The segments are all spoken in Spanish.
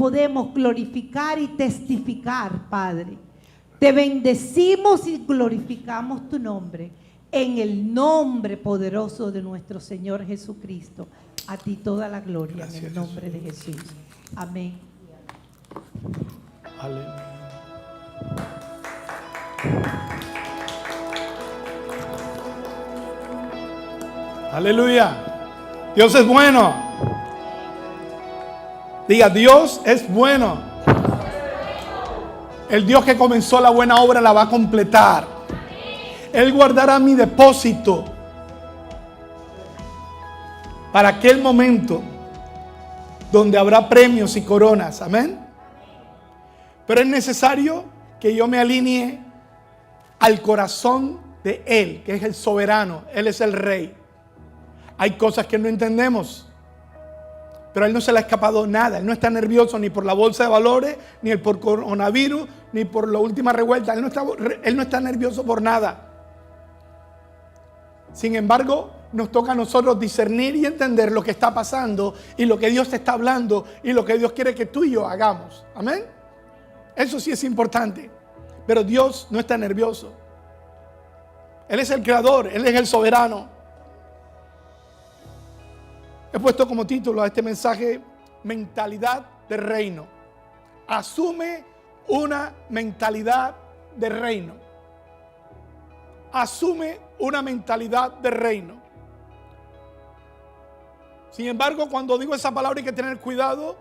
podemos glorificar y testificar, Padre. Te bendecimos y glorificamos tu nombre. En el nombre poderoso de nuestro Señor Jesucristo. A ti toda la gloria. Gracias, en el nombre de Jesús. Amén. Aleluya. Aleluya. Dios es bueno. Diga, Dios es bueno. El Dios que comenzó la buena obra la va a completar. Él guardará mi depósito para aquel momento donde habrá premios y coronas. Amén. Pero es necesario que yo me alinee al corazón de Él, que es el soberano. Él es el rey. Hay cosas que no entendemos, pero a Él no se le ha escapado nada. Él no está nervioso ni por la bolsa de valores, ni por coronavirus, ni por la última revuelta. Él no está nervioso por nada. Sin embargo, nos toca a nosotros discernir y entender lo que está pasando y lo que Dios te está hablando y lo que Dios quiere que tú y yo hagamos. Amén. Eso sí es importante. Pero Dios no está nervioso. Él es el creador, Él es el soberano. He puesto como título a este mensaje: mentalidad de reino. Asume una mentalidad de reino. Asume una mentalidad de reino. Sin embargo, cuando digo esa palabra hay que tener cuidado,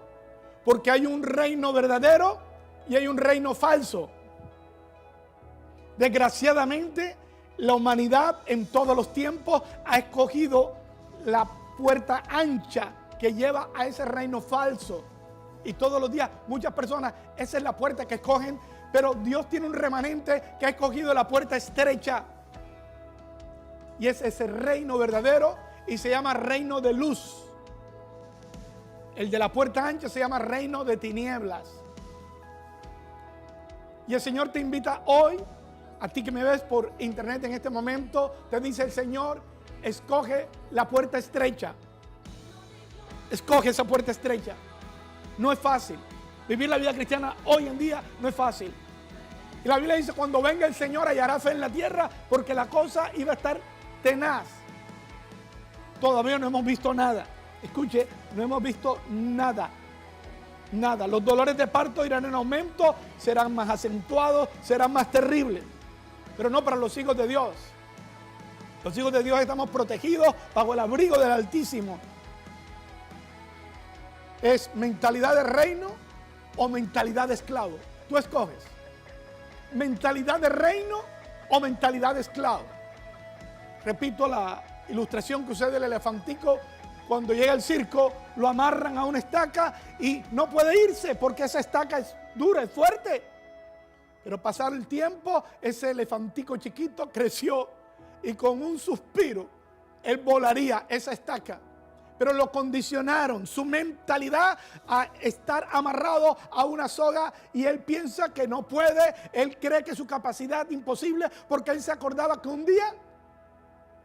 porque hay un reino verdadero y hay un reino falso. Desgraciadamente, la humanidad en todos los tiempos ha escogido la puerta ancha que lleva a ese reino falso. Y todos los días muchas personas, esa es la puerta que escogen, pero Dios tiene un remanente que ha escogido la puerta estrecha. Y es ese reino verdadero y se llama reino de luz. El de la puerta ancha se llama reino de tinieblas. Y el Señor te invita hoy, a ti que me ves por internet en este momento, te dice el Señor: escoge la puerta estrecha. Escoge esa puerta estrecha. No es fácil. Vivir la vida cristiana hoy en día no es fácil. Y la Biblia dice: cuando venga el Señor hallará fe en la tierra, porque la cosa iba a estar tenaz. Todavía no hemos visto nada. Escuche, no hemos visto nada. Nada. Los dolores de parto irán en aumento, serán más acentuados, serán más terribles. Pero no para los hijos de Dios. Los hijos de Dios estamos protegidos bajo el abrigo del Altísimo. ¿Es mentalidad de reino o mentalidad de esclavo? Tú escoges. ¿Mentalidad de reino o mentalidad de esclavo? Repito la ilustración que usé del elefantico. Cuando llega al circo, lo amarran a una estaca y no puede irse porque esa estaca es dura, es fuerte. Pero pasar el tiempo, ese elefantico chiquito creció y con un suspiro él volaría esa estaca. Pero lo condicionaron, su mentalidad, a estar amarrado a una soga, y él piensa que no puede. Él cree que su capacidad es imposible porque él se acordaba que un día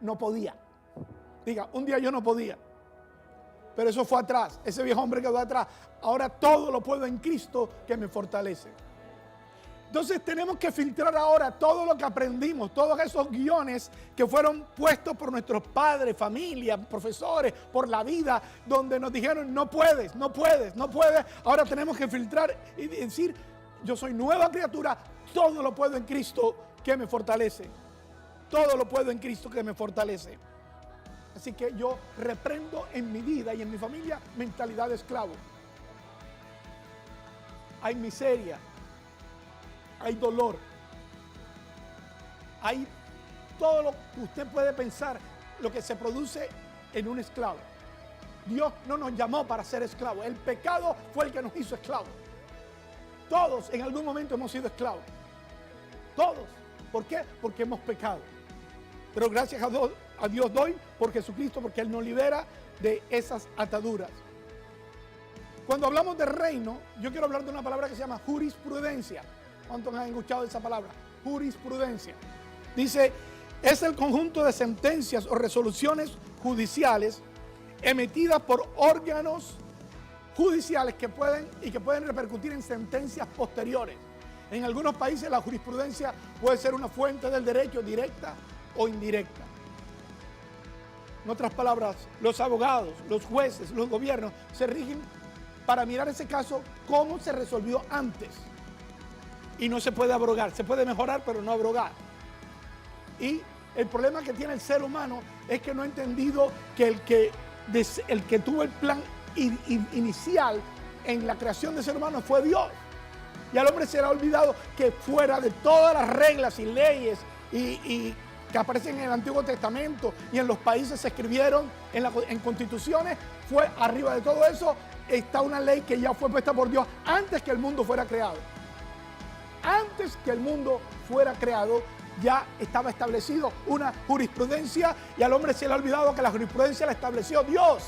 no podía. Diga, un día yo no podía. Pero eso fue atrás, ese viejo hombre quedó atrás. Ahora todo lo puedo en Cristo que me fortalece. Entonces tenemos que filtrar ahora todo lo que aprendimos, todos esos guiones que fueron puestos por nuestros padres, familia, profesores, por la vida, donde nos dijeron: no puedes, no puedes, no puedes. Ahora tenemos que filtrar y decir: yo soy nueva criatura, todo lo puedo en Cristo que me fortalece. Todo lo puedo en Cristo que me fortalece. Así que yo reprendo en mi vida y en mi familia mentalidad de esclavo. Hay miseria, hay dolor, hay todo lo que usted puede pensar, lo que se produce en un esclavo. Dios no nos llamó para ser esclavos. El pecado fue el que nos hizo esclavos. Todos en algún momento hemos sido esclavos. Todos. ¿Por qué? Porque hemos pecado. Pero gracias a Dios doy por Jesucristo, porque Él nos libera de esas ataduras. Cuando hablamos de reino, yo quiero hablar de una palabra que se llama jurisprudencia. ¿Cuántos han escuchado esa palabra? Jurisprudencia. Dice, es el conjunto de sentencias o resoluciones judiciales emitidas por órganos judiciales que pueden repercutir en sentencias posteriores. En algunos países la jurisprudencia puede ser una fuente del derecho directa o indirecta. En otras palabras, los abogados, los jueces, los gobiernos se rigen para mirar ese caso cómo se resolvió antes. Y no se puede abrogar, se puede mejorar pero no abrogar. Y el problema que tiene el ser humano es que no ha entendido que el que tuvo el plan inicial en la creación del ser humano fue Dios. Y al hombre se le ha olvidado que fuera de todas las reglas y leyes y que aparecen en el Antiguo Testamento y en los países se escribieron en constituciones, fue arriba de todo eso, está una ley que ya fue puesta por Dios antes que el mundo fuera creado. Antes que el mundo fuera creado, ya estaba establecido una jurisprudencia y al hombre se le ha olvidado que la jurisprudencia la estableció Dios.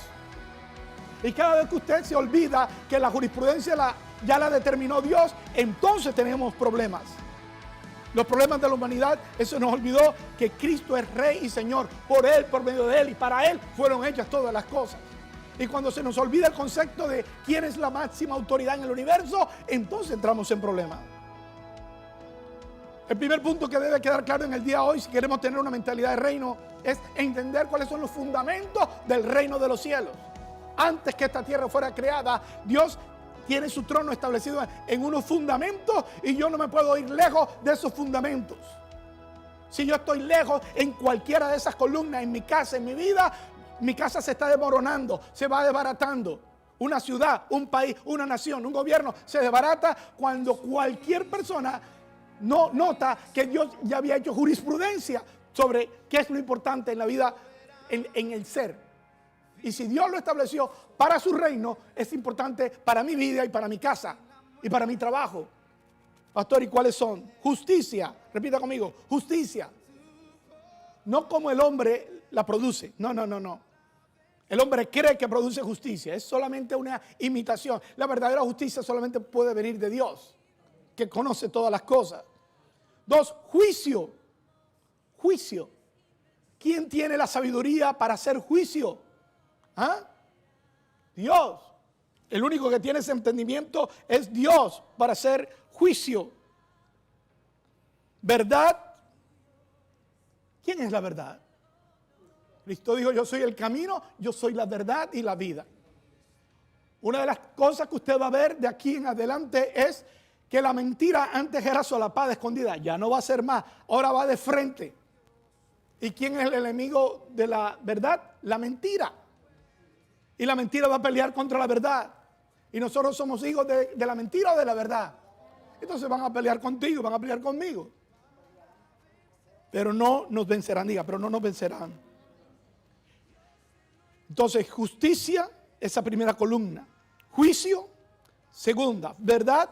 Y cada vez que usted se olvida que la jurisprudencia ya la determinó Dios, entonces tenemos problemas. Los problemas de la humanidad, eso nos olvidó que Cristo es Rey y Señor. Por Él, por medio de Él y para Él fueron hechas todas las cosas. Y cuando se nos olvida el concepto de quién es la máxima autoridad en el universo, entonces entramos en problemas. El primer punto que debe quedar claro en el día de hoy, si queremos tener una mentalidad de reino, es entender cuáles son los fundamentos del reino de los cielos. Antes que esta tierra fuera creada, Dios tiene su trono establecido en unos fundamentos y yo no me puedo ir lejos de esos fundamentos. Si yo estoy lejos en cualquiera de esas columnas, en mi casa, en mi casa se está desmoronando, se va desbaratando. Una ciudad, un país, una nación, un gobierno se desbarata cuando cualquier persona no nota que Dios ya había hecho jurisprudencia sobre qué es lo importante en la vida, en el ser. Y si Dios lo estableció para su reino, es importante para mi vida y para mi casa y para mi trabajo. Pastor, ¿y cuáles son? Justicia, repita conmigo, justicia. No como el hombre la produce, no. El hombre cree que produce justicia, es solamente una imitación. La verdadera justicia solamente puede venir de Dios, que conoce todas las cosas. 2, juicio. Juicio. ¿Quién tiene la sabiduría para hacer juicio? ¿Ah? Dios. El único que tiene ese entendimiento es Dios para hacer juicio. ¿Verdad? ¿Quién es la verdad? Cristo dijo, yo soy el camino, yo soy la verdad y la vida. Una de las cosas que usted va a ver de aquí en adelante es que la mentira antes era solapada, escondida, ya no va a ser más, ahora va de frente. ¿Y quién es el enemigo de la verdad? La mentira. Y la mentira va a pelear contra la verdad. Y nosotros somos hijos de la mentira o de la verdad. Entonces van a pelear contigo, van a pelear conmigo. Pero no nos vencerán, diga, pero no nos vencerán. Entonces, justicia, esa primera columna. Juicio, segunda, verdad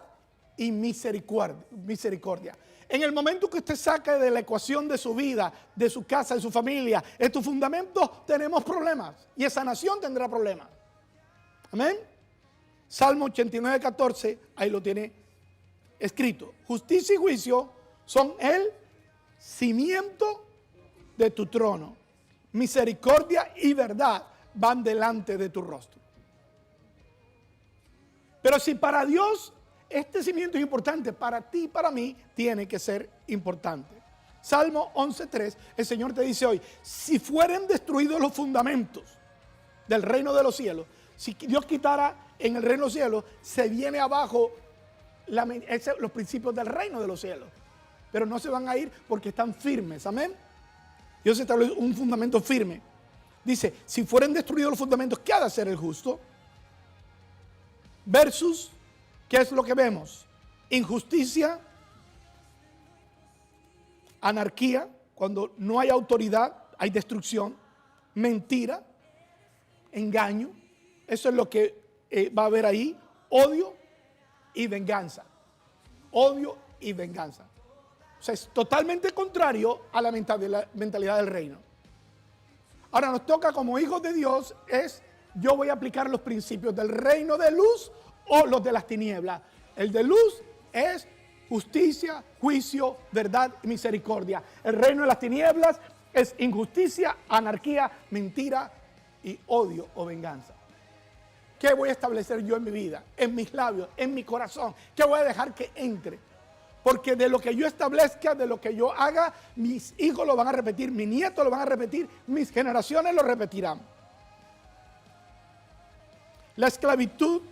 y misericordia. En el momento que usted saque de la ecuación de su vida, de su casa, de su familia, estos fundamentos, tenemos problemas. Y esa nación tendrá problemas. Amén. Salmo 89, 14, ahí lo tiene escrito. Justicia y juicio son el cimiento de tu trono. Misericordia y verdad van delante de tu rostro. Pero si para Dios este cimiento es importante, para ti y para mí tiene que ser importante. Salmo 11.3, el Señor te dice hoy, si fueren destruidos los fundamentos del reino de los cielos, si Dios quitara en el reino de los cielos, se viene abajo los principios del reino de los cielos. Pero no se van a ir porque están firmes, amén. Dios establece un fundamento firme. Dice, si fueren destruidos los fundamentos, ¿qué ha de hacer el justo? Versus, ¿qué es lo que vemos? Injusticia, anarquía, cuando no hay autoridad, hay destrucción, mentira, engaño, eso es lo que va a haber ahí, odio y venganza. Odio y venganza. O sea, es totalmente contrario a la mentalidad del reino. Ahora nos toca como hijos de Dios yo voy a aplicar los principios del reino de luz o los de las tinieblas. El de luz es justicia, juicio, verdad y misericordia. El reino de las tinieblas es injusticia, anarquía, mentira y odio o venganza. ¿Qué voy a establecer yo en mi vida, en mis labios, en mi corazón? ¿Qué voy a dejar que entre? Porque de lo que yo establezca, de lo que yo haga, mis hijos lo van a repetir, mis nietos lo van a repetir, mis generaciones lo repetirán. La esclavitud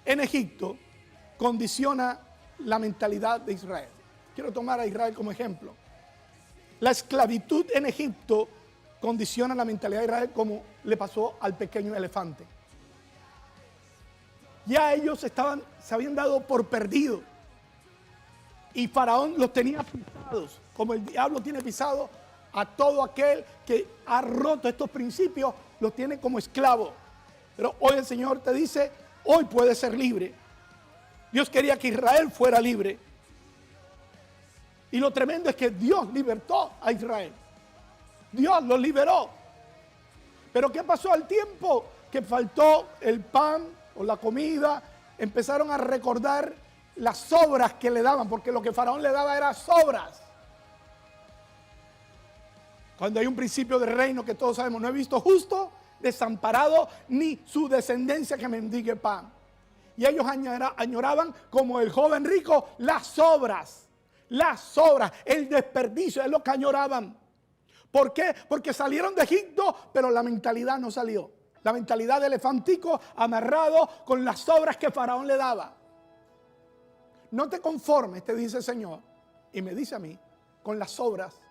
en Egipto condiciona la mentalidad de Israel. Quiero tomar a Israel como ejemplo. La esclavitud en Egipto condiciona la mentalidad de Israel como le pasó al pequeño elefante. Ya ellos se habían dado por perdidos. Y Faraón los tenía pisados, como el diablo tiene pisado a todo aquel que ha roto estos principios, los tiene como esclavo. Pero hoy el Señor te dice, hoy puedes ser libre. Dios quería que Israel fuera libre. Y lo tremendo es que Dios libertó a Israel. Dios los liberó. Pero ¿qué pasó al tiempo que faltó el pan o la comida? Empezaron a recordar las sobras que le daban, porque lo que Faraón le daba era sobras. Cuando hay un principio de reino que todos sabemos, no he visto justo desamparado ni su descendencia que mendigue pan. Y ellos añoraban como el joven rico las sobras, el desperdicio, es lo que añoraban. ¿Por qué? Porque salieron de Egipto, pero la mentalidad no salió. La mentalidad de elefantico amarrado con las sobras que Faraón le daba. No te conformes, te dice el Señor, y me dice a mí, con las obras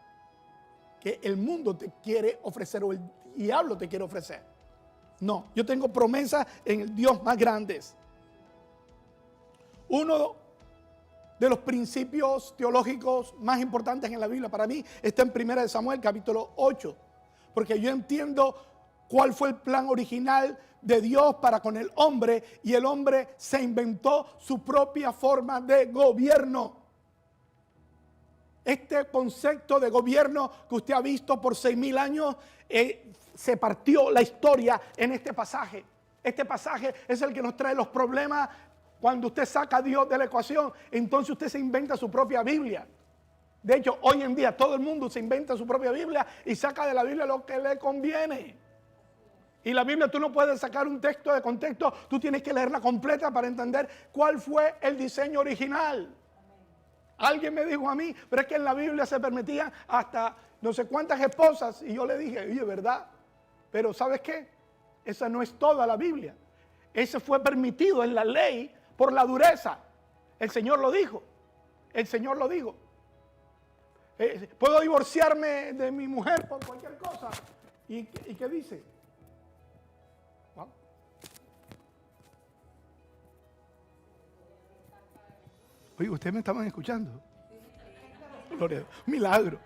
que el mundo te quiere ofrecer o el diablo te quiere ofrecer. No, yo tengo promesas en el Dios más grandes. Uno de los principios teológicos más importantes en la Biblia para mí está en 1 Samuel capítulo 8, porque yo entiendo cuál fue el plan original de Dios para con el hombre, y el hombre se inventó su propia forma de gobierno. Este concepto de gobierno que usted ha visto por 6,000 años, se partió la historia en este pasaje. Este pasaje es el que nos trae los problemas cuando usted saca a Dios de la ecuación. Entonces usted se inventa su propia Biblia. De hecho, hoy en día todo el mundo se inventa su propia Biblia y saca de la Biblia lo que le conviene. Y la Biblia tú no puedes sacar un texto de contexto, tú tienes que leerla completa para entender cuál fue el diseño original. Alguien me dijo a mí, pero es que en la Biblia se permitían hasta no sé cuántas esposas. Y yo le dije, oye, ¿verdad? Pero ¿sabes qué? Esa no es toda la Biblia. Eso fue permitido en la ley por la dureza. El Señor lo dijo. El Señor lo dijo. ¿Puedo divorciarme de mi mujer por cualquier cosa? ¿Y qué dice? Oye, ustedes me estaban escuchando. Gloria a Dios. Milagro.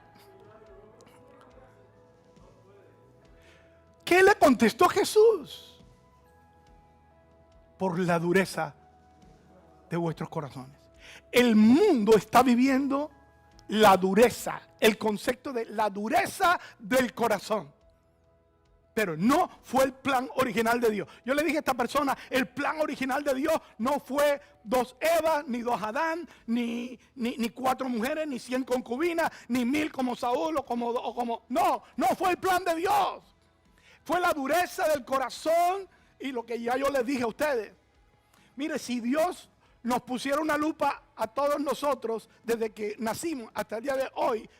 ¿Qué le contestó Jesús? Por la dureza de vuestros corazones. El mundo está viviendo la dureza, el concepto de la dureza del corazón. Pero no fue el plan original de Dios. Yo le dije a esta persona, el plan original de Dios no fue 2 Evas, ni 2 Adán, ni 4 mujeres, ni 100 concubinas, ni 1000 como Saúl o como... No fue el plan de Dios. Fue la dureza del corazón y lo que ya yo les dije a ustedes. Mire, si Dios nos pusiera una lupa a todos nosotros desde que nacimos hasta el día de hoy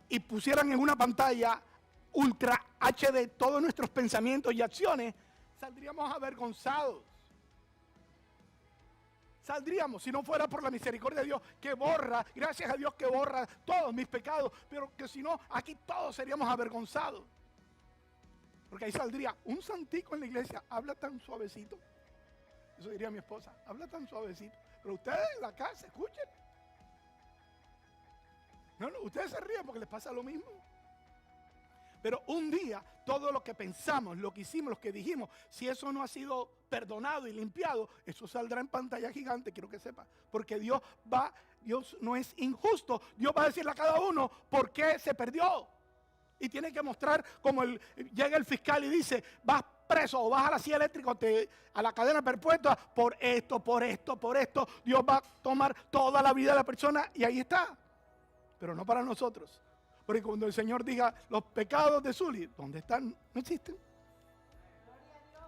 y pusieran en una pantalla Ultra HD todos nuestros pensamientos y acciones, saldríamos avergonzados. Saldríamos, si no fuera por la misericordia de Dios que borra, gracias a Dios que borra todos mis pecados, pero que si no, aquí todos seríamos avergonzados. Porque ahí saldría un santico en la iglesia, habla tan suavecito. Eso diría mi esposa, habla tan suavecito. Pero ustedes en la casa, escuchen. No, ustedes se ríen porque les pasa lo mismo. Pero un día, todo lo que pensamos, lo que hicimos, lo que dijimos, si eso no ha sido perdonado y limpiado, eso saldrá en pantalla gigante, quiero que sepa. Porque Dios no es injusto. Dios va a decirle a cada uno por qué se perdió. Y tiene que mostrar como llega el fiscal y dice, vas preso o vas a la silla eléctrica o a la cadena perpetua por esto, por esto, por esto. Dios va a tomar toda la vida de la persona y ahí está. Pero no para nosotros. Porque cuando el Señor diga los pecados de Zuli, ¿dónde están? No existen.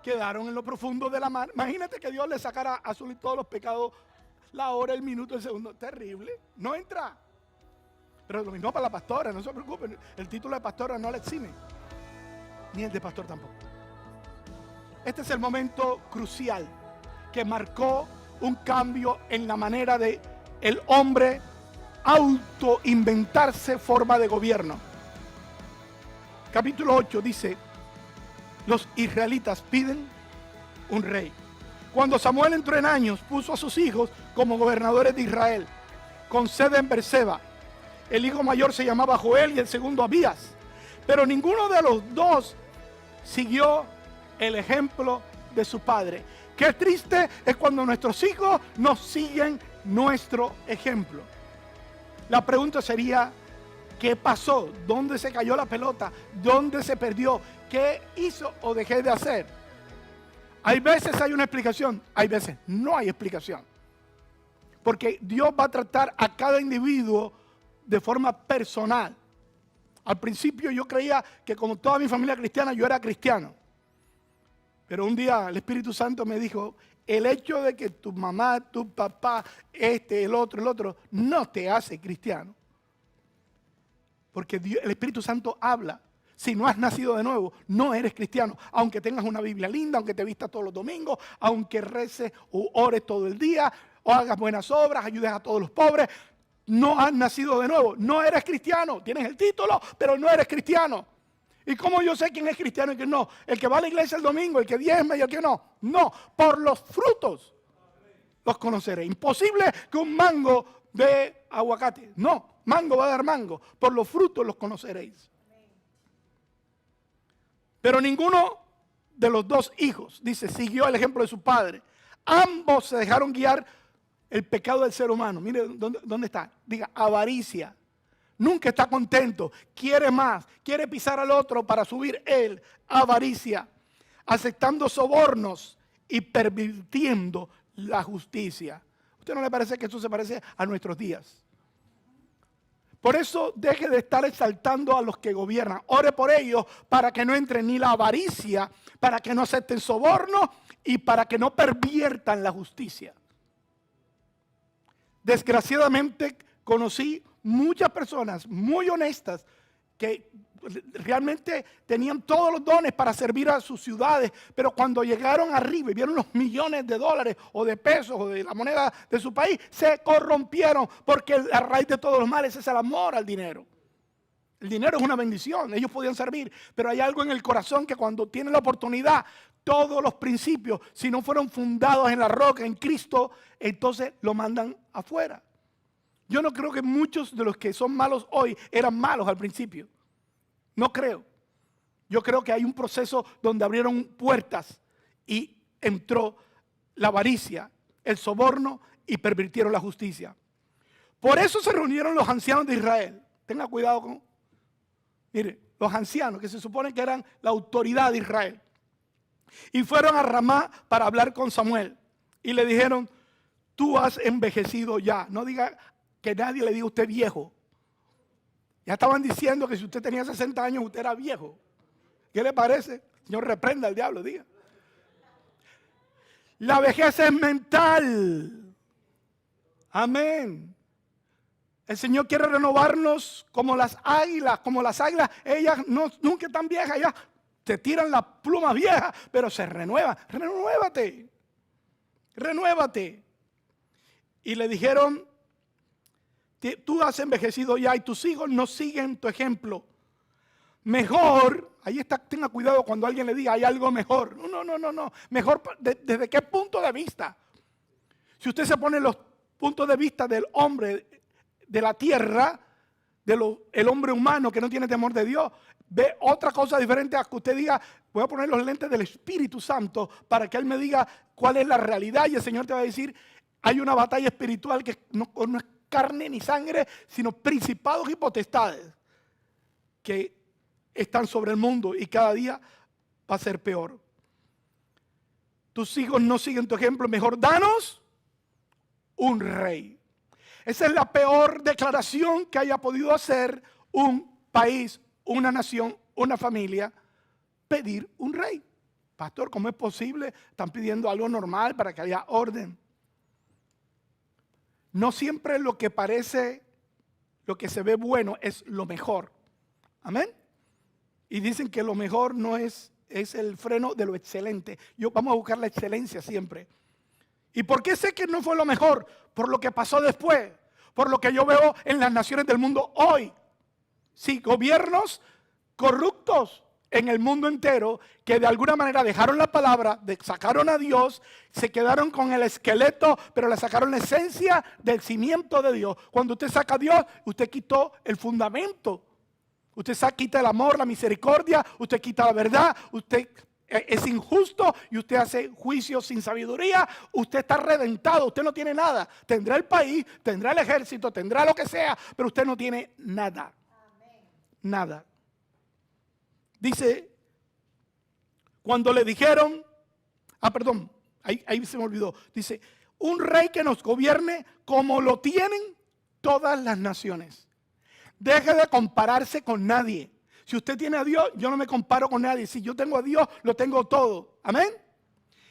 quedaron en lo profundo de la mar. Imagínate que Dios le sacara a Zully todos los pecados, la hora, el minuto, el segundo. Terrible. No entra. Pero lo mismo para la pastora, no se preocupen. El título de pastora no la exime. Ni el de pastor tampoco. Este es el momento crucial que marcó un cambio en la manera de el hombre autoinventarse forma de gobierno. Capítulo 8 dice: los israelitas piden un rey. Cuando Samuel entró en años, puso a sus hijos como gobernadores de Israel, con sede en Berseba. El hijo mayor se llamaba Joel y el segundo Abías. Pero ninguno de los dos siguió el ejemplo de su padre. Qué triste es cuando nuestros hijos no siguen nuestro ejemplo. La pregunta sería: ¿qué pasó? ¿Dónde se cayó la pelota? ¿Dónde se perdió? ¿Qué hizo o dejé de hacer? Hay veces hay una explicación, hay veces no hay explicación. Porque Dios va a tratar a cada individuo de forma personal. Al principio yo creía que como toda mi familia cristiana, yo era cristiano. Pero un día el Espíritu Santo me dijo: el hecho de que tu mamá, tu papá, el otro, no te hace cristiano. Porque Dios, el Espíritu Santo habla. Si no has nacido de nuevo, no eres cristiano. Aunque tengas una Biblia linda, aunque te vistas todos los domingos, aunque reces o ores todo el día, o hagas buenas obras, ayudes a todos los pobres, no has nacido de nuevo. No eres cristiano. Tienes el título, pero no eres cristiano. ¿Y cómo yo sé quién es cristiano y quién no? El que va a la iglesia el domingo, el que diezma y el que no. No, por los frutos los conoceré. Imposible que un mango dé aguacate. No, mango va a dar mango. Por los frutos los conoceréis. Pero ninguno de los dos hijos, dice, siguió el ejemplo de su padre. Ambos se dejaron guiar el pecado del ser humano. Mire, ¿dónde está? Diga, avaricia. Nunca está contento, quiere más, quiere pisar al otro para subir él. Avaricia, aceptando sobornos y pervirtiendo la justicia. ¿A usted no le parece que eso se parece a nuestros días? Por eso deje de estar exaltando a los que gobiernan. Ore por ellos para que no entre ni la avaricia, para que no acepten sobornos y para que no perviertan la justicia. Desgraciadamente conocí muchas personas muy honestas que realmente tenían todos los dones para servir a sus ciudades, pero cuando llegaron arriba y vieron los millones de dólares o de pesos o de la moneda de su país, se corrompieron, porque la raíz de todos los males es el amor al dinero. El dinero es una bendición, ellos podían servir, pero hay algo en el corazón que cuando tienen la oportunidad, todos los principios, si no fueron fundados en la roca, en Cristo, entonces lo mandan afuera. Yo no creo que muchos de los que son malos hoy eran malos al principio. No creo. Yo creo que hay un proceso donde abrieron puertas y entró la avaricia, el soborno y pervirtieron la justicia. Por eso se reunieron los ancianos de Israel. Tenga cuidado con... Mire, los ancianos que se supone que eran la autoridad de Israel. Y fueron a Ramá para hablar con Samuel. Y le dijeron, tú has envejecido ya. No diga que nadie le diga a usted viejo. Ya estaban diciendo que si usted tenía 60 años, usted era viejo. ¿Qué le parece? Señor, reprenda al diablo, diga. La vejez es mental. Amén. El Señor quiere renovarnos como las águilas. Como las águilas, ellas nunca están viejas. Ellas te tiran las plumas viejas, pero se renuevan. Renuévate. Renuévate. Y le dijeron, tú has envejecido ya y tus hijos no siguen tu ejemplo. Mejor, ahí está, tenga cuidado cuando alguien le diga hay algo mejor. No. Mejor, ¿desde qué punto de vista? Si usted se pone los puntos de vista del hombre de la tierra, el hombre humano que no tiene temor de Dios, ve otra cosa diferente a que usted diga, voy a poner los lentes del Espíritu Santo para que Él me diga cuál es la realidad y el Señor te va a decir, hay una batalla espiritual que no es carne ni sangre, sino principados y potestades que están sobre el mundo y cada día va a ser peor. Tus hijos no siguen tu ejemplo, mejor danos un rey. Esa es la peor declaración que haya podido hacer un país, una nación, una familia, pedir un rey. Pastor, ¿cómo es posible? Están pidiendo algo normal para que haya orden. No siempre lo que parece, lo que se ve bueno es lo mejor. Amén. Y dicen que lo mejor no es el freno de lo excelente. Vamos a buscar la excelencia siempre. ¿Y por qué sé que no fue lo mejor? Por lo que pasó después. Por lo que yo veo en las naciones del mundo hoy. Sí, gobiernos corruptos en el mundo entero que de alguna manera dejaron la palabra, sacaron a Dios, se quedaron con el esqueleto, pero le sacaron la esencia del cimiento de Dios. Cuando usted saca a Dios, usted quitó el fundamento. Usted quita el amor, la misericordia, usted quita la verdad, usted es injusto y usted hace juicios sin sabiduría. Usted está reventado, usted no tiene nada. Tendrá el país, tendrá el ejército, tendrá lo que sea, pero usted no tiene nada. Nada. Dice, cuando le dijeron, ahí se me olvidó. Dice, un rey que nos gobierne como lo tienen todas las naciones. Deje de compararse con nadie. Si usted tiene a Dios, yo no me comparo con nadie. Si yo tengo a Dios, lo tengo todo. Amén.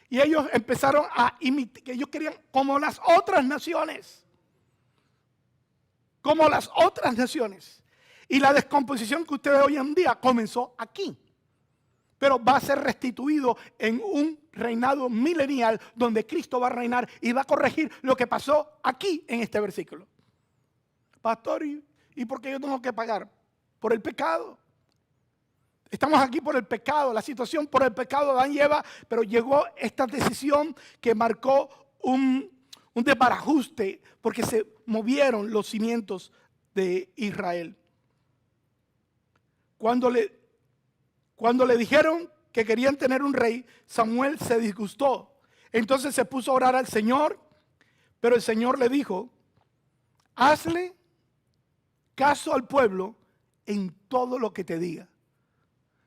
Y ellos empezaron a imitar, que ellos querían como las otras naciones. Como las otras naciones. Y la descomposición que usted ve hoy en día comenzó aquí. Pero va a ser restituido en un reinado milenial donde Cristo va a reinar y va a corregir lo que pasó aquí en este versículo. Pastor, ¿y por qué yo tengo que pagar? Por el pecado. Estamos aquí por el pecado, la situación por el pecado de Adán y Eva, pero llegó esta decisión que marcó un desbarajuste porque se movieron los cimientos de Israel. Cuando le dijeron que querían tener un rey, Samuel se disgustó. Entonces se puso a orar al Señor, pero el Señor le dijo, hazle caso al pueblo en todo lo que te diga.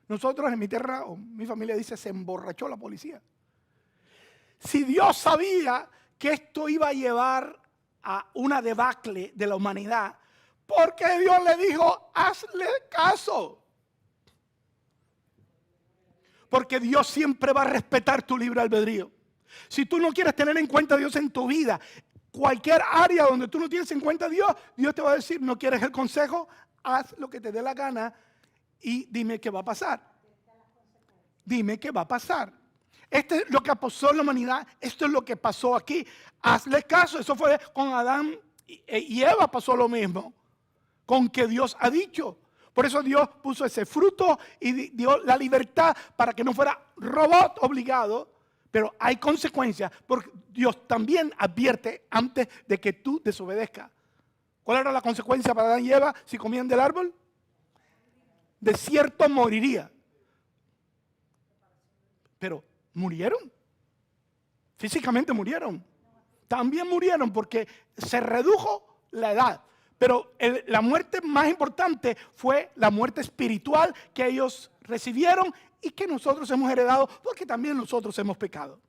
Nosotros en mi tierra, o mi familia dice, se emborrachó la policía. Si Dios sabía que esto iba a llevar a una debacle de la humanidad, ¿por qué Dios le dijo, hazle caso? Porque Dios siempre va a respetar tu libre albedrío. Si tú no quieres tener en cuenta a Dios en tu vida, cualquier área donde tú no tienes en cuenta a Dios, Dios te va a decir, no quieres el consejo, haz lo que te dé la gana y dime qué va a pasar. Dime qué va a pasar. Esto es lo que pasó en la humanidad, esto es lo que pasó aquí. Hazle caso, eso fue con Adán y Eva pasó lo mismo, con que Dios ha dicho. Por eso Dios puso ese fruto y dio la libertad para que no fuera robot obligado, pero hay consecuencias, porque Dios también advierte antes de que tú desobedezcas. ¿Cuál era la consecuencia para Adán y Eva si comían del árbol? De cierto moriría. Pero murieron. Físicamente murieron. También murieron porque se redujo la edad. Pero la muerte más importante fue la muerte espiritual que ellos recibieron y que nosotros hemos heredado porque también nosotros hemos pecado.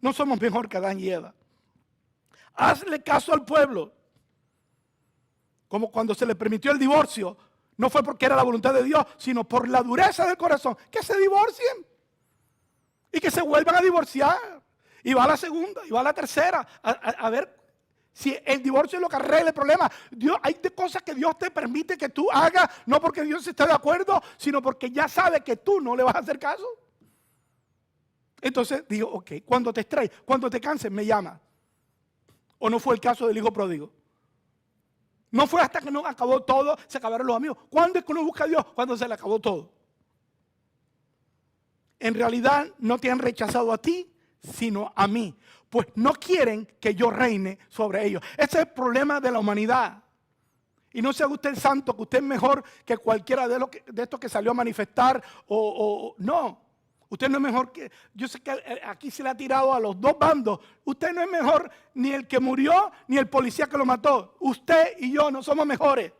No somos mejor que Adán y Eva. Hazle caso al pueblo. Como cuando se le permitió el divorcio, no fue porque era la voluntad de Dios, sino por la dureza del corazón. Que se divorcien y que se vuelvan a divorciar. Y va a la segunda, y va a la tercera, a ver si el divorcio es lo que arregla el problema. Hay cosas que Dios te permite que tú hagas, no porque Dios esté de acuerdo, sino porque ya sabe que tú no le vas a hacer caso. Entonces digo, ok, cuando te extraes, cuando te canses, me llama. ¿O no fue el caso del hijo pródigo? No fue hasta que no acabó todo, se acabaron los amigos. ¿Cuándo es que uno busca a Dios? Cuando se le acabó todo. En realidad no te han rechazado a ti, sino a mí. Pues no quieren que yo reine sobre ellos. Ese es el problema de la humanidad. Y no sea usted el santo, que usted es mejor que cualquiera de estos que salió a manifestar. No, usted no es mejor que... Yo sé que aquí se le ha tirado a los dos bandos. Usted no es mejor ni el que murió, ni el policía que lo mató. Usted y yo no somos mejores.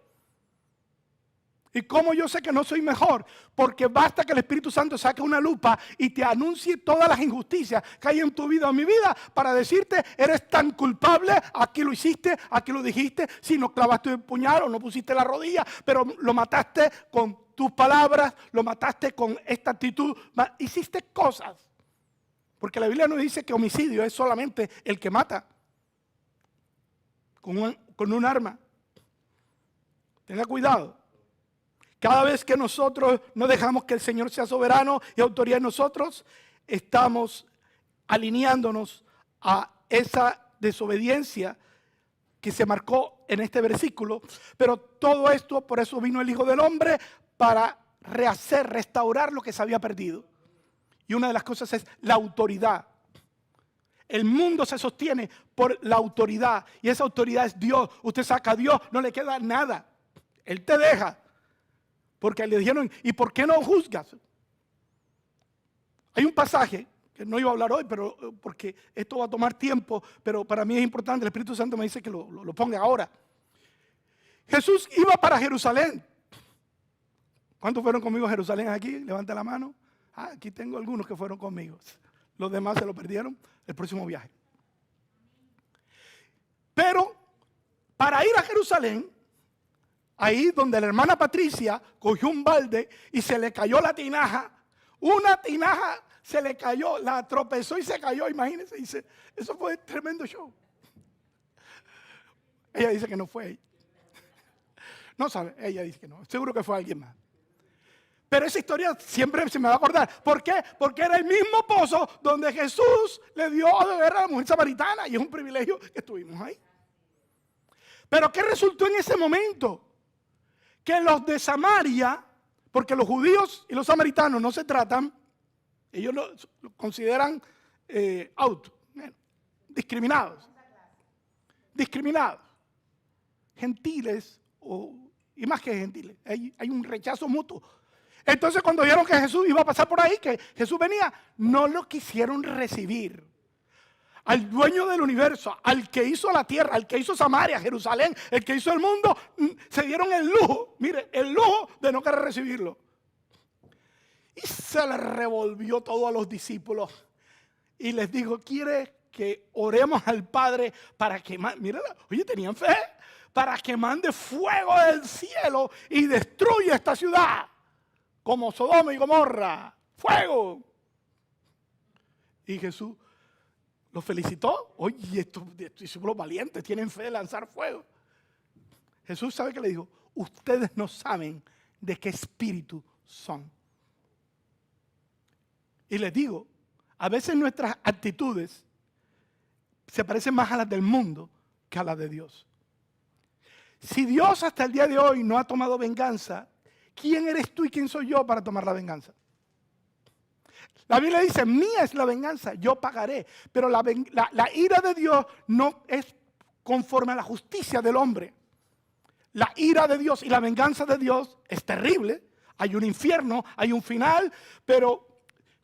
¿Y cómo yo sé que no soy mejor? Porque basta que el Espíritu Santo saque una lupa y te anuncie todas las injusticias que hay en tu vida o en mi vida para decirte, eres tan culpable, aquí lo hiciste, aquí lo dijiste, si no clavaste el puñal o no pusiste la rodilla, pero lo mataste con tus palabras, lo mataste con esta actitud, hiciste cosas. Porque la Biblia no dice que homicidio es solamente el que mata con un arma. Tenga cuidado. Cada vez que nosotros no dejamos que el Señor sea soberano y autoridad en nosotros, estamos alineándonos a esa desobediencia que se marcó en este versículo. Pero todo esto, por eso vino el Hijo del Hombre, para rehacer, restaurar lo que se había perdido. Y una de las cosas es la autoridad. El mundo se sostiene por la autoridad, y esa autoridad es Dios. Usted saca a Dios, no le queda nada. Él te deja. Porque le dijeron, ¿y por qué no juzgas? Hay un pasaje que no iba a hablar hoy, pero porque esto va a tomar tiempo, pero para mí es importante. El Espíritu Santo me dice que lo ponga ahora. Jesús iba para Jerusalén. ¿Cuántos fueron conmigo a Jerusalén aquí? Levanta la mano. Aquí tengo algunos que fueron conmigo. Los demás se lo perdieron el próximo viaje. Pero para ir a Jerusalén, ahí donde la hermana Patricia cogió un balde y se le cayó la tinaja, una tinaja se le cayó, la tropezó y se cayó, imagínense, dice, eso fue tremendo show. Ella dice que no fue ella. No sabe, ella dice que no, seguro que fue alguien más. Pero esa historia siempre se me va a acordar. ¿Por qué? Porque era el mismo pozo donde Jesús le dio a beber a la mujer samaritana, y es un privilegio que estuvimos ahí. Pero ¿qué resultó en ese momento? Que los de Samaria, porque los judíos y los samaritanos no se tratan, ellos lo consideran discriminados, gentiles, y más que gentiles, hay un rechazo mutuo. Entonces cuando vieron que Jesús iba a pasar por ahí, que Jesús venía, no lo quisieron recibir. Al dueño del universo, al que hizo la tierra, al que hizo Samaria, Jerusalén, el que hizo el mundo, se dieron el lujo, mire, el lujo de no querer recibirlo. Y se le revolvió todo a los discípulos y les dijo, ¿quiere que oremos al Padre para que mande, mira, oye, tenían fe, para que mande fuego del cielo y destruya esta ciudad, como Sodoma y Gomorra, fuego? Y Jesús los felicitó. Oye, estos discípulos valientes tienen fe de lanzar fuego. Jesús, ¿sabe qué le dijo? Ustedes no saben de qué espíritu son. Y les digo, a veces nuestras actitudes se parecen más a las del mundo que a las de Dios. Si Dios hasta el día de hoy no ha tomado venganza, ¿quién eres tú y quién soy yo para tomar la venganza? La Biblia dice, mía es la venganza, yo pagaré. Pero la ira de Dios no es conforme a la justicia del hombre. La ira de Dios y la venganza de Dios es terrible. Hay un infierno, hay un final, pero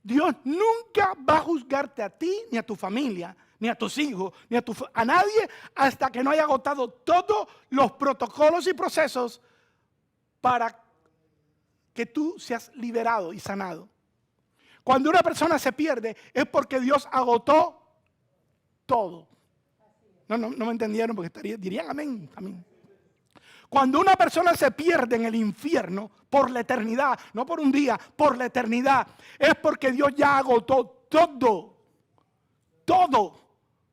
Dios nunca va a juzgarte a ti, ni a tu familia, ni a tus hijos, ni a nadie, hasta que no haya agotado todos los protocolos y procesos para que tú seas liberado y sanado. Cuando una persona se pierde es porque Dios agotó todo. No me entendieron porque dirían amén, amén. Cuando una persona se pierde en el infierno por la eternidad, no por un día, por la eternidad, es porque Dios ya agotó todo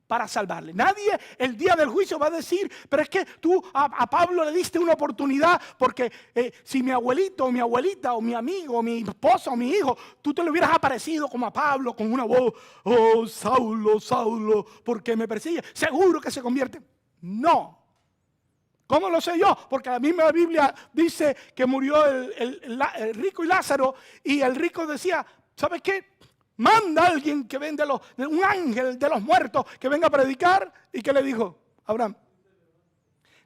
para salvarle. Nadie el día del juicio va a decir, pero es que tú a Pablo le diste una oportunidad porque si mi abuelito o mi abuelita o mi amigo o mi esposa o mi hijo, tú te le hubieras aparecido como a Pablo con una voz, oh Saulo, Saulo, ¿por qué me persigue? Seguro que se convierte. No. ¿Cómo lo sé yo? Porque la misma Biblia dice que murió el rico y Lázaro, y el rico decía, ¿sabes qué? Manda a alguien que venga, un ángel de los muertos que venga a predicar. ¿Y qué le dijo Abraham?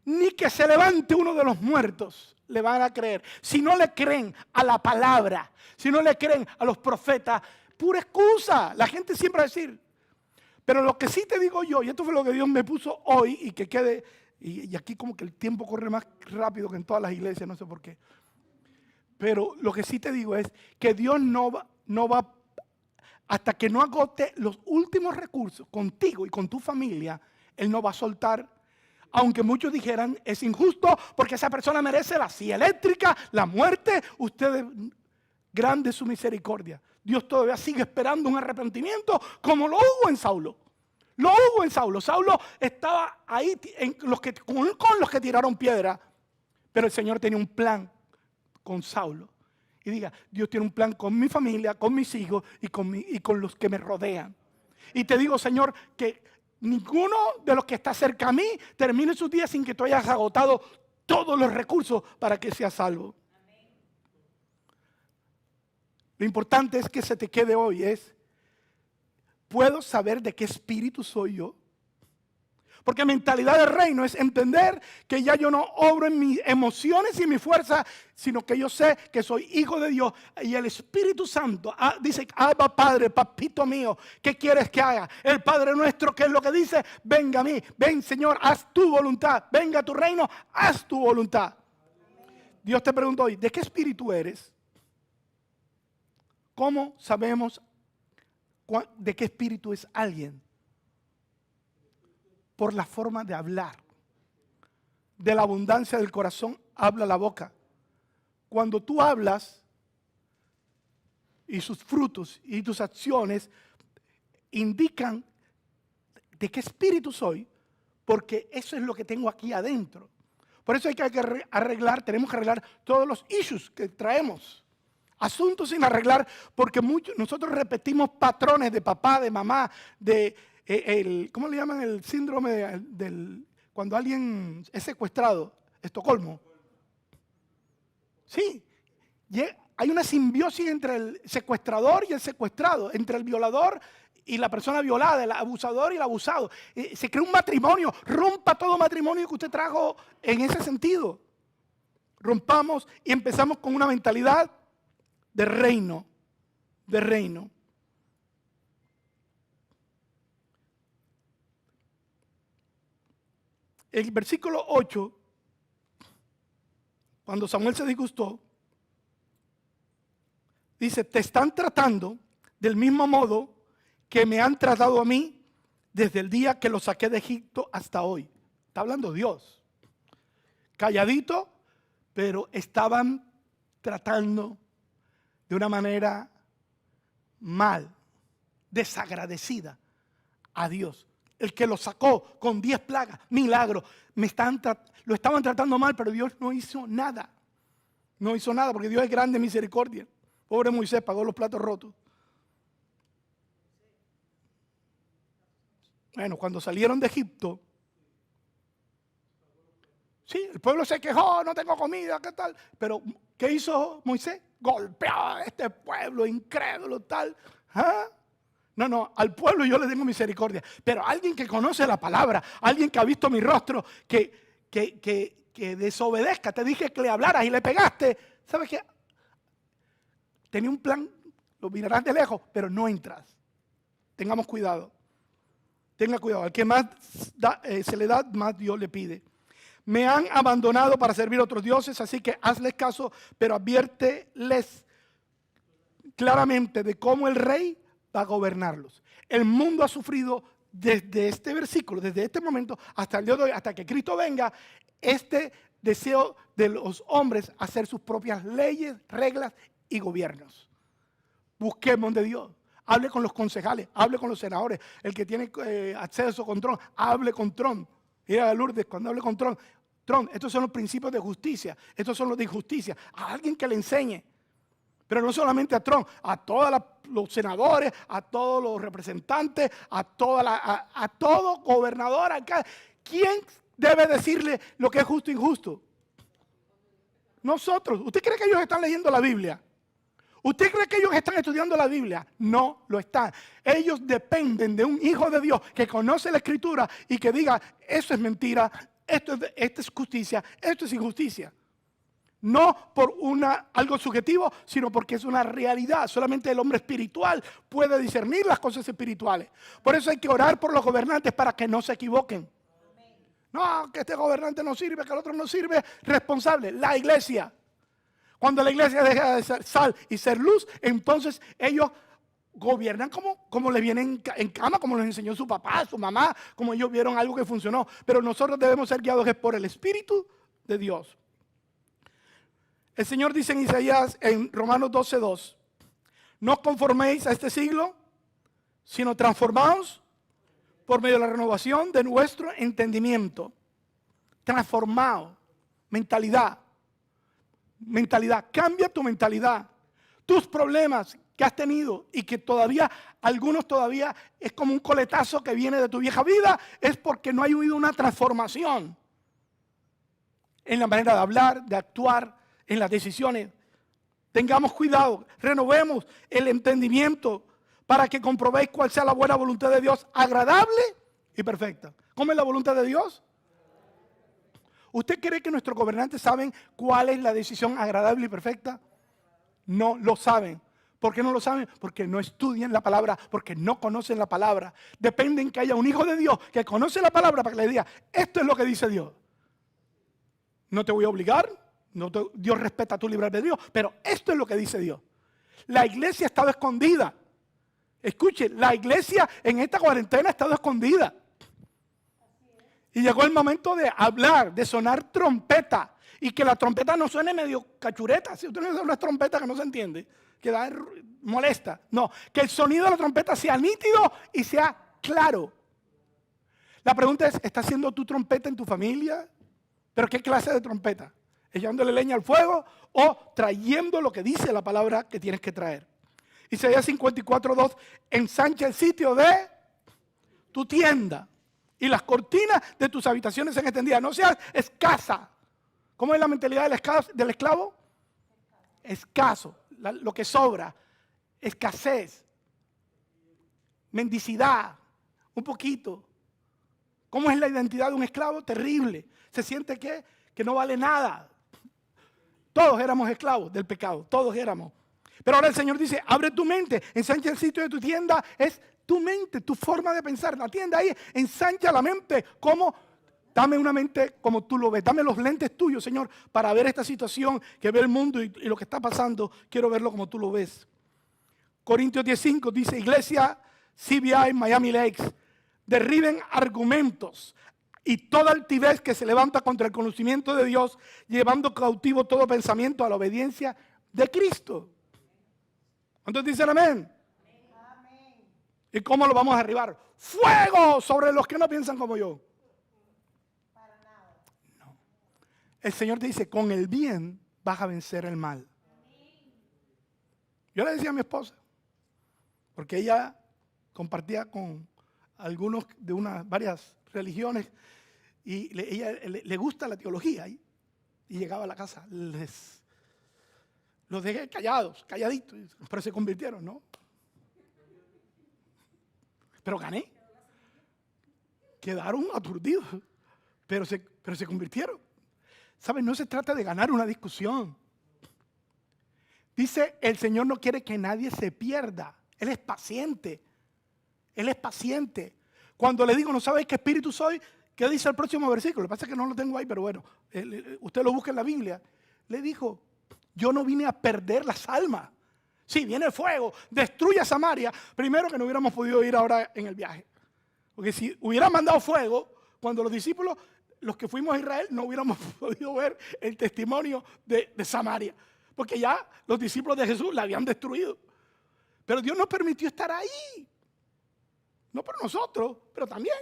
Ni que se levante uno de los muertos le van a creer. Si no le creen a la palabra, si no le creen a los profetas, pura excusa. La gente siempre va a decir. Pero lo que sí te digo yo, y esto fue lo que Dios me puso hoy, y que quede, y aquí como que el tiempo corre más rápido que en todas las iglesias, no sé por qué. Pero lo que sí te digo es que Dios no va hasta que no agote los últimos recursos contigo y con tu familia. Él no va a soltar, aunque muchos dijeran es injusto porque esa persona merece la silla eléctrica, la muerte. Ustedes, grande es su misericordia. Dios todavía sigue esperando un arrepentimiento como lo hubo en Saulo. Lo hubo en Saulo. Saulo estaba ahí con los que tiraron piedra, pero el Señor tenía un plan con Saulo. Y diga, Dios tiene un plan con mi familia, con mis hijos y con los que me rodean. Y te digo, Señor, que ninguno de los que está cerca a mí termine sus días sin que tú hayas agotado todos los recursos para que sea salvo. Amén. Lo importante es que se te quede hoy ¿puedo saber de qué espíritu soy yo? Porque mentalidad de reino es entender que ya yo no obro en mis emociones y en mi fuerza, sino que yo sé que soy hijo de Dios. Y el Espíritu Santo dice, Abba Padre, papito mío, ¿qué quieres que haga? El Padre nuestro, ¿qué es lo que dice? Venga a mí, ven Señor, haz tu voluntad. Venga a tu reino, haz tu voluntad. Dios te pregunta hoy, ¿de qué espíritu eres? ¿Cómo sabemos de qué espíritu es alguien? Por la forma de hablar. De la abundancia del corazón habla la boca. Cuando tú hablas y sus frutos y tus acciones indican de qué espíritu soy, porque eso es lo que tengo aquí adentro. Por eso hay que tenemos que arreglar todos los issues que traemos. Asuntos sin arreglar, porque nosotros repetimos patrones de papá, de mamá, ¿cómo le llaman el síndrome cuando alguien es secuestrado? Estocolmo. Sí, hay una simbiosis entre el secuestrador y el secuestrado, entre el violador y la persona violada, el abusador y el abusado. Se crea un matrimonio, rompa todo matrimonio que usted trajo en ese sentido. Rompamos y empezamos con una mentalidad de reino, de reino. El versículo 8, cuando Samuel se disgustó, dice, te están tratando del mismo modo que me han tratado a mí desde el día que los saqué de Egipto hasta hoy. Está hablando Dios. Calladito, pero estaban tratando de una manera mal, desagradecida a Dios. El que lo sacó con 10 plagas, milagros, lo estaban tratando mal, pero Dios no hizo nada. No hizo nada porque Dios es grande en misericordia. Pobre Moisés pagó los platos rotos. Bueno, cuando salieron de Egipto, sí, el pueblo se quejó, no tengo comida, ¿qué tal? Pero, ¿qué hizo Moisés? Golpeó a este pueblo incrédulo, tal. ¿Ah? No, al pueblo yo le tengo misericordia. Pero alguien que conoce la palabra, alguien que ha visto mi rostro, que desobedezca, te dije que le hablaras y le pegaste. ¿Sabes qué? Tenía un plan, lo mirarás de lejos, pero no entras. Tengamos cuidado. Tenga cuidado. Al que más se le da, más Dios le pide. Me han abandonado para servir a otros dioses, así que hazles caso, pero adviérteles claramente de cómo el rey va a gobernarlos. El mundo ha sufrido desde este versículo, desde este momento hasta el día de hoy, hasta que Cristo venga, este deseo de los hombres hacer sus propias leyes, reglas y gobiernos. Busquemos de Dios. Hable con los concejales, hable con los senadores, el que tiene acceso con Trump, hable con Trump. Mira a Lourdes, cuando hable con Trump, estos son los principios de justicia, estos son los de injusticia. A alguien que le enseñe. Pero no solamente a Trump, a todos los senadores, a todos los representantes, a todo gobernador acá. ¿Quién debe decirle lo que es justo e injusto? Nosotros. ¿Usted cree que ellos están leyendo la Biblia? ¿Usted cree que ellos están estudiando la Biblia? No lo están. Ellos dependen de un hijo de Dios que conoce la Escritura y que diga, eso es mentira, esto es justicia, esto es injusticia. No por algo subjetivo, sino porque es una realidad. Solamente el hombre espiritual puede discernir las cosas espirituales. Por eso hay que orar por los gobernantes para que no se equivoquen. No, que este gobernante no sirve, que el otro no sirve. Responsable, la iglesia. Cuando la iglesia deja de ser sal y ser luz, entonces ellos gobiernan como les viene en cama, como les enseñó su papá, su mamá, como ellos vieron algo que funcionó. Pero nosotros debemos ser guiados por el Espíritu de Dios. El Señor dice en Isaías, en Romanos 12:2, No os conforméis a este siglo, sino transformaos por medio de la renovación de nuestro entendimiento. Transformado. Mentalidad. Mentalidad. Cambia tu mentalidad. Tus problemas que has tenido y que todavía, algunos todavía es como un coletazo que viene de tu vieja vida, es porque no ha habido una transformación en la manera de hablar, de actuar, en las decisiones. Tengamos cuidado, renovemos el entendimiento para que comprobéis cuál sea la buena voluntad de Dios, agradable y perfecta. ¿Cómo es la voluntad de Dios? ¿Usted cree que nuestros gobernantes saben cuál es la decisión agradable y perfecta? No lo saben. ¿Por qué no lo saben? Porque no estudian la palabra, porque no conocen la palabra. Dependen que haya un hijo de Dios que conoce la palabra para que le diga, esto es lo que dice Dios. No te voy a obligar, Dios respeta tu libre albedrío, pero esto es lo que dice Dios. La iglesia ha estado escondida. Escuche, la iglesia en esta cuarentena ha estado escondida. Y llegó el momento de hablar, de sonar trompeta. Y que la trompeta no suene medio cachureta. Si usted no sabe una trompeta que no se entiende, que molesta. No, que el sonido de la trompeta sea nítido y sea claro. La pregunta es, ¿estás haciendo tu trompeta en tu familia? ¿Pero qué clase de trompeta? ¿Echándole leña al fuego o trayendo lo que dice la palabra que tienes que traer? Isaías 54:2, ensancha el sitio de tu tienda y las cortinas de tus habitaciones sean extendidas. No seas escasa. ¿Cómo es la mentalidad del esclavo? Escaso, lo que sobra, escasez, mendicidad, un poquito. ¿Cómo es la identidad de un esclavo? Terrible. Se siente que no vale nada. Todos éramos esclavos del pecado, todos éramos. Pero ahora el Señor dice, abre tu mente, ensancha el sitio de tu tienda, es tu mente, tu forma de pensar. La tienda ahí, ensancha la mente, como dame una mente como tú lo ves, dame los lentes tuyos, Señor, para ver esta situación que ve el mundo y lo que está pasando, quiero verlo como tú lo ves. Corintios 10:5 dice, iglesia CBI Miami Lakes, derriben argumentos y toda altivez que se levanta contra el conocimiento de Dios, llevando cautivo todo pensamiento a la obediencia de Cristo. ¿Cuántos dicen amén? Amén. ¿Y cómo lo vamos a derribar? ¡Fuego sobre los que no piensan como yo! Para nada. No. El Señor te dice, con el bien vas a vencer el mal. Yo le decía a mi esposa, porque ella compartía con algunos de varias religiones y ella le gusta la teología y llegaba a la casa, los dejé calladitos, pero se convirtieron, ¿no? Pero gané. Quedaron aturdidos, pero se convirtieron. ¿Saben? No se trata de ganar una discusión. Dice, el Señor no quiere que nadie se pierda. Él es paciente. Él es paciente. Cuando le digo, ¿no sabéis qué espíritu soy? ¿Qué dice el próximo versículo? Lo que pasa es que no lo tengo ahí, pero bueno, usted lo busca en la Biblia. Le dijo, yo no vine a perder las almas. Sí, viene el fuego, destruye a Samaria. Primero que no hubiéramos podido ir ahora en el viaje. Porque si hubiera mandado fuego, cuando los discípulos, los que fuimos a Israel, no hubiéramos podido ver el testimonio de Samaria. Porque ya los discípulos de Jesús la habían destruido. Pero Dios nos permitió estar ahí. No por nosotros, pero también.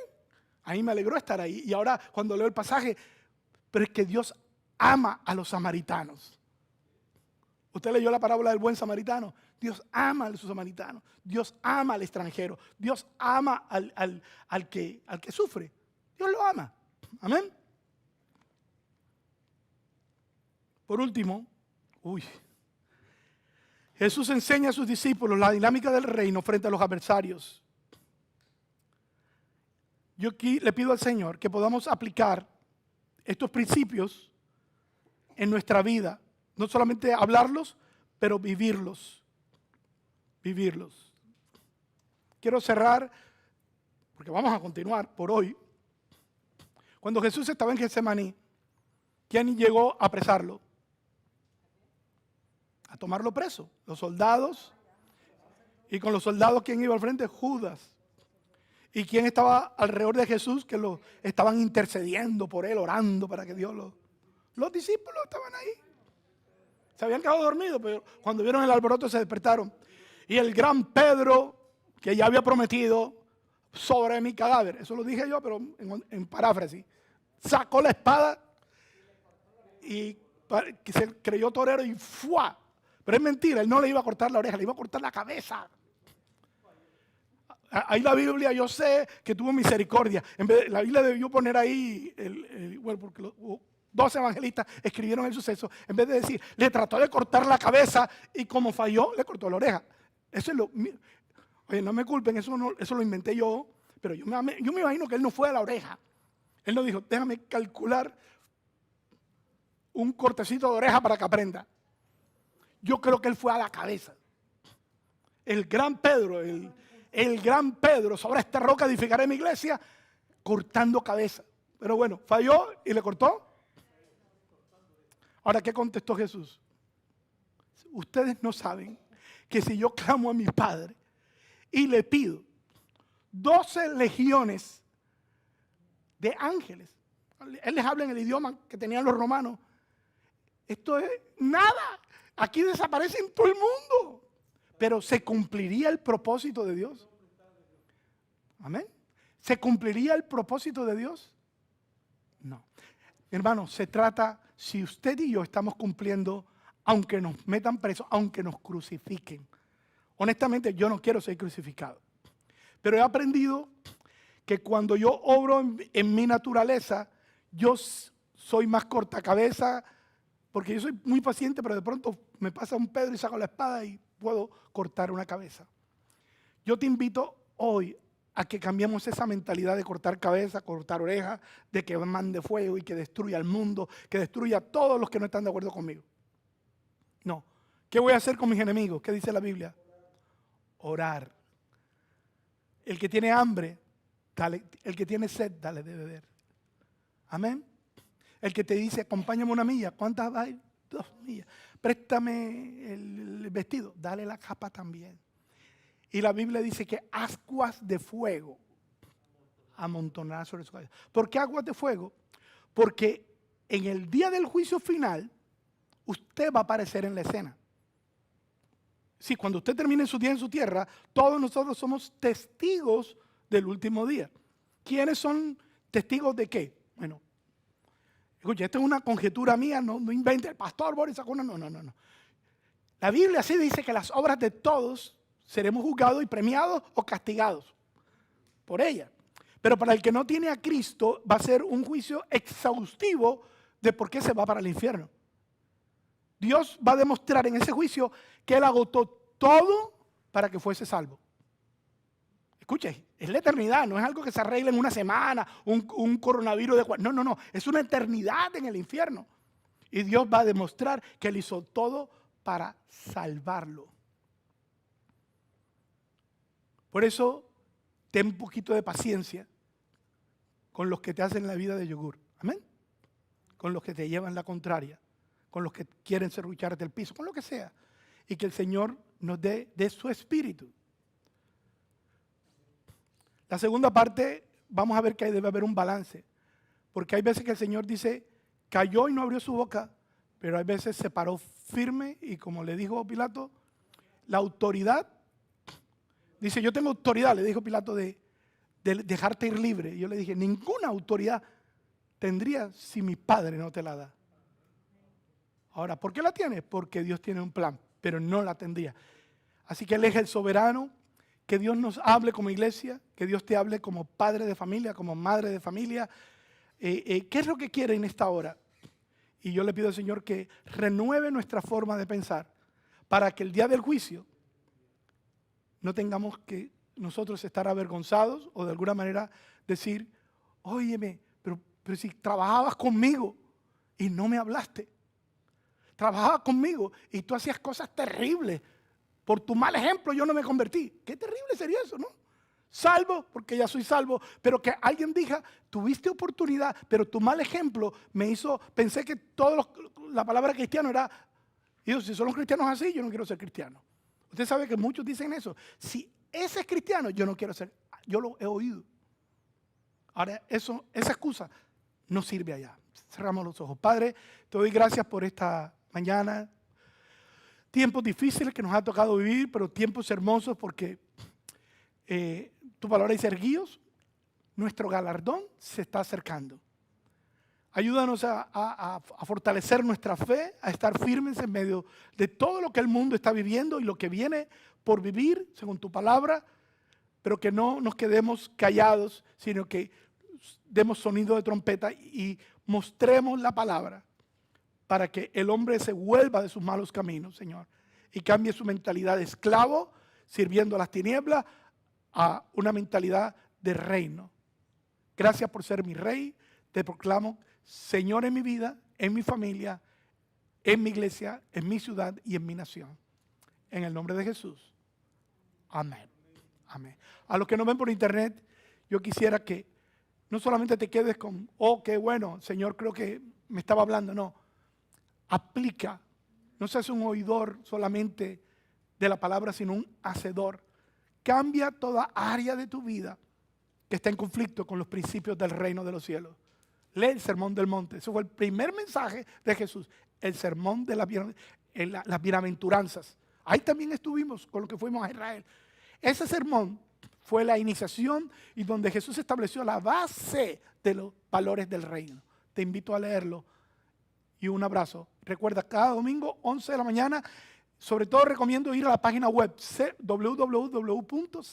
A mí me alegró estar ahí. Y ahora cuando leo el pasaje, pero es que Dios ama a los samaritanos. ¿Usted leyó la parábola del buen samaritano? Dios ama a los samaritanos. Dios ama al extranjero. Dios ama al que sufre. Dios lo ama. Amén. Por último, Jesús enseña a sus discípulos la dinámica del reino frente a los adversarios. Yo aquí le pido al Señor que podamos aplicar estos principios en nuestra vida. No solamente hablarlos, pero vivirlos. Vivirlos. Quiero cerrar, porque vamos a continuar por hoy. Cuando Jesús estaba en Getsemaní, ¿quién llegó a apresarlo? A tomarlo preso. Los soldados. Y con los soldados, ¿quién iba al frente? Judas. ¿Y quién estaba alrededor de Jesús? Que lo estaban intercediendo por él, orando para que Dios lo... Los discípulos estaban ahí. Se habían quedado dormidos, pero cuando vieron el alboroto se despertaron. Y el gran Pedro, que ya había prometido sobre mi cadáver, eso lo dije yo, pero en paráfrasis, sacó la espada y se creyó torero y ¡fua! Pero es mentira, él no le iba a cortar la oreja, le iba a cortar la cabeza. Ahí la Biblia, yo sé que tuvo misericordia. En vez de, la Biblia debió poner ahí, bueno, porque los 2 evangelistas escribieron el suceso. En vez de decir, le trató de cortar la cabeza y como falló, le cortó la oreja. Eso es lo. Oye, no me culpen, eso lo inventé yo. Pero yo me imagino que él no fue a la oreja. Él no dijo, déjame calcular un cortecito de oreja para que aprenda. Yo creo que él fue a la cabeza. El gran Pedro, el gran Pedro, sobre esta roca edificaré mi iglesia, cortando cabeza. Pero bueno, falló y le cortó. Ahora, ¿qué contestó Jesús? Ustedes no saben que si yo clamo a mi Padre y le pido 12 legiones de ángeles, él les habla en el idioma que tenían los romanos, esto es nada, aquí desaparecen todo el mundo. Pero ¿se cumpliría el propósito de Dios? ¿Amén? ¿Se cumpliría el propósito de Dios? No. Hermano, se trata, si usted y yo estamos cumpliendo, aunque nos metan presos, aunque nos crucifiquen. Honestamente, yo no quiero ser crucificado. Pero he aprendido que cuando yo obro en mi naturaleza, yo soy más cortacabeza, porque yo soy muy paciente, pero de pronto me pasa un Pedro y saco la espada y puedo cortar una cabeza. Yo te invito hoy a que cambiemos esa mentalidad de cortar cabeza, cortar oreja, de que mande fuego y que destruya al mundo, que destruya a todos los que no están de acuerdo conmigo. No. ¿Qué voy a hacer con mis enemigos? ¿Qué dice la Biblia? Orar. El que tiene hambre, dale. El que tiene sed, dale de beber. Amén. El que te dice, acompáñame una milla. ¿Cuántas hay? 2 millas. Préstame el vestido. Dale la capa también. Y la Biblia dice que ascuas de fuego amontonará sobre su cabeza. ¿Por qué aguas de fuego? Porque en el día del juicio final, usted va a aparecer en la escena. Sí, cuando usted termine su día en su tierra, todos nosotros somos testigos del último día. ¿Quiénes son testigos de qué? Bueno, escucha, esta es una conjetura mía, no invente el pastor Boris sacó una, no. La Biblia sí dice que las obras de todos seremos juzgados y premiados o castigados por ella. Pero para el que no tiene a Cristo va a ser un juicio exhaustivo de por qué se va para el infierno. Dios va a demostrar en ese juicio que Él agotó todo para que fuese salvo. Escuche, es la eternidad, no es algo que se arregle en una semana, un coronavirus de... No, es una eternidad en el infierno. Y Dios va a demostrar que Él hizo todo para salvarlo. Por eso, ten un poquito de paciencia con los que te hacen la vida de yogur. Amén. Con los que te llevan la contraria, con los que quieren serrucharte el piso, con lo que sea. Y que el Señor nos dé de su espíritu. La segunda parte, vamos a ver que debe haber un balance. Porque hay veces que el Señor dice, cayó y no abrió su boca, pero hay veces se paró firme y como le dijo Pilato, la autoridad, dice, yo tengo autoridad, le dijo Pilato, de dejarte ir libre. Y yo le dije, ninguna autoridad tendría si mi Padre no te la da. Ahora, ¿por qué la tiene? Porque Dios tiene un plan, pero no la tendría. Así que Él es el soberano. Que Dios nos hable como iglesia, que Dios te hable como padre de familia, como madre de familia. ¿Qué es lo que quiere en esta hora? Y yo le pido al Señor que renueve nuestra forma de pensar para que el día del juicio no tengamos que nosotros estar avergonzados o de alguna manera decir, óyeme, pero si trabajabas conmigo y no me hablaste. Trabajabas conmigo y tú hacías cosas terribles. Por tu mal ejemplo yo no me convertí. Qué terrible sería eso, ¿no? Salvo, porque ya soy salvo, pero que alguien diga, tuviste oportunidad, pero tu mal ejemplo me hizo, pensé que la palabra cristiano era, y si son los cristianos así, yo no quiero ser cristiano. Usted sabe que muchos dicen eso. Si ese es cristiano, yo no quiero ser, yo lo he oído. Ahora, esa excusa no sirve allá. Cerramos los ojos. Padre, te doy gracias por esta mañana. tiempos difíciles que nos ha tocado vivir, pero tiempos hermosos porque tu palabra dice, erguíos, nuestro galardón se está acercando. Ayúdanos a fortalecer nuestra fe, a estar firmes en medio de todo lo que el mundo está viviendo y lo que viene por vivir, según tu palabra, pero que no nos quedemos callados, sino que demos sonido de trompeta y mostremos la palabra para que el hombre se vuelva de sus malos caminos, Señor, y cambie su mentalidad de esclavo, sirviendo a las tinieblas, a una mentalidad de reino. Gracias por ser mi rey. Te proclamo Señor en mi vida, en mi familia, en mi iglesia, en mi ciudad y en mi nación. En el nombre de Jesús. Amén. Amén. A los que nos ven por internet, yo quisiera que no solamente te quedes con, oh, qué bueno, Señor, creo que me estaba hablando. No, aplica. No seas un oidor solamente de la palabra, sino un hacedor. Cambia toda área de tu vida que está en conflicto con los principios del reino de los cielos. Lee el Sermón del Monte. Ese fue el primer mensaje de Jesús. El sermón de las bienaventuranzas. Ahí también estuvimos con lo que fuimos a Israel. Ese sermón fue la iniciación y donde Jesús estableció la base de los valores del reino. Te invito a leerlo. Y un abrazo. Recuerda, cada domingo, 11 de la mañana. Sobre todo recomiendo ir a la página web www.c